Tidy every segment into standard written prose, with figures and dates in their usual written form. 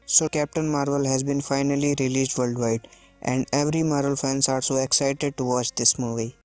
So Captain Marvel has been finally released worldwide, and every Marvel fans are so excited to watch this movie.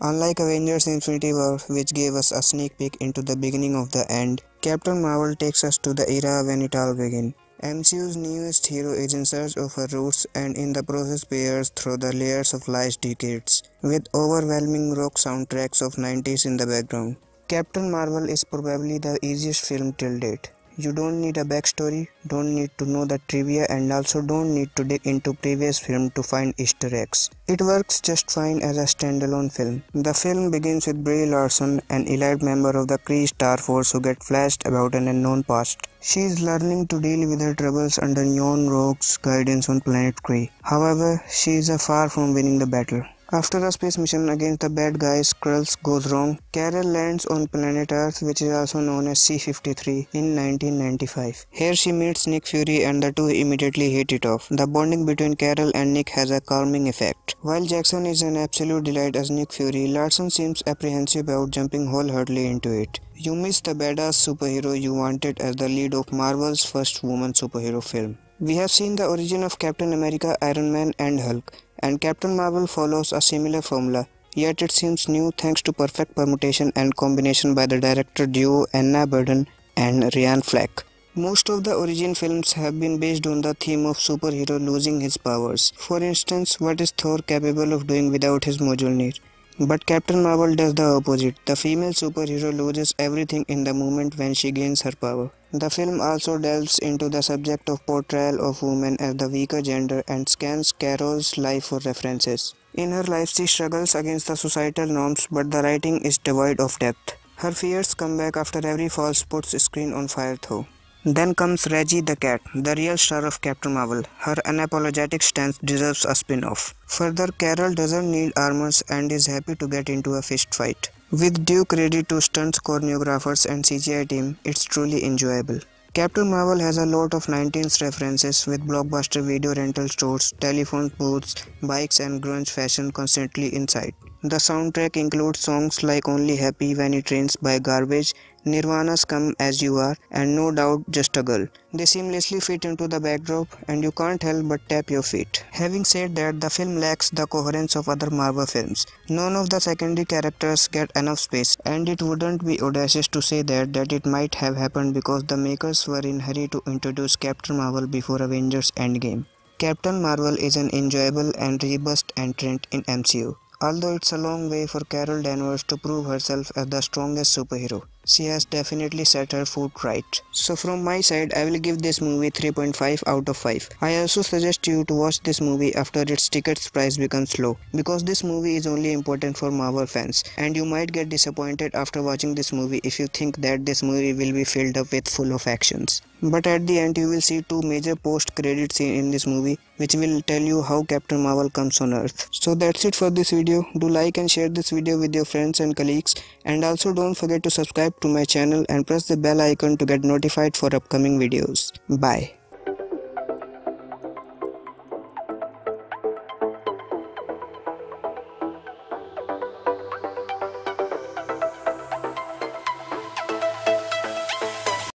Unlike Avengers Infinity War, which gave us a sneak peek into the beginning of the end, Captain Marvel takes us to the era when it all began. MCU's newest hero is in search of her roots and in the process peers through the layers of last decades, with overwhelming rock soundtracks of 90s in the background. Captain Marvel is probably the easiest film till date. You don't need a backstory, don't need to know the trivia, and also don't need to dig into previous film to find Easter eggs. It works just fine as a standalone film. The film begins with Brie Larson, an elite member of the Kree Star Force who gets flashed about an unknown past. She is learning to deal with her troubles under Yon Rogue's guidance on planet Kree. However, she is far from winning the battle. After a space mission against the bad guys Skrulls goes wrong, Carol lands on planet Earth, which is also known as C-53, in 1995. Here she meets Nick Fury and the two immediately hit it off. The bonding between Carol and Nick has a calming effect. While Jackson is an absolute delight as Nick Fury, Larson seems apprehensive about jumping wholeheartedly into it. You miss the badass superhero you wanted as the lead of Marvel's first woman superhero film. We have seen the origin of Captain America, Iron Man and Hulk, and Captain Marvel follows a similar formula, yet it seems new thanks to perfect permutation and combination by the director duo Anna Burden and Ryan Fleck. Most of the origin films have been based on the theme of superhero losing his powers. For instance, what is Thor capable of doing without his Mjolnir? But Captain Marvel does the opposite. The female superhero loses everything in the moment when she gains her power. The film also delves into the subject of portrayal of women as the weaker gender and scans Carol's life for references. In her life she struggles against the societal norms, but the writing is devoid of depth. Her fears come back after every false puts screen on fire though. Then comes Reggie the Cat, the real star of Captain Marvel. Her unapologetic stance deserves a spin-off. Further, Carol doesn't need armors and is happy to get into a fist fight. With due credit to stunts choreographers and CGI team, it's truly enjoyable. Captain Marvel has a lot of 19s references with blockbuster video rental stores, telephone booths, bikes and grunge fashion constantly in sight. The soundtrack includes songs like Only Happy When It Rains by Garbage, Nirvana's Come As You Are, and No Doubt Just a Girl. They seamlessly fit into the backdrop and you can't help but tap your feet. Having said that, the film lacks the coherence of other Marvel films. None of the secondary characters get enough space, and it wouldn't be audacious to say that it might have happened because the makers were in a hurry to introduce Captain Marvel before Avengers Endgame. Captain Marvel is an enjoyable and robust entrant in MCU. Although it's a long way for Carol Danvers to prove herself as the strongest superhero, she has definitely set her foot right. So from my side, I will give this movie 3.5 out of 5. I also suggest you to watch this movie after its tickets price becomes low, because this movie is only important for Marvel fans, and you might get disappointed after watching this movie if you think that this movie will be filled up with full of actions. But at the end you will see two major post-credit scenes in this movie which will tell you how Captain Marvel comes on Earth. So that's it for this video. Do like and share this video with your friends and colleagues, and also don't forget to subscribe to my channel and press the bell icon to get notified for upcoming videos. Bye.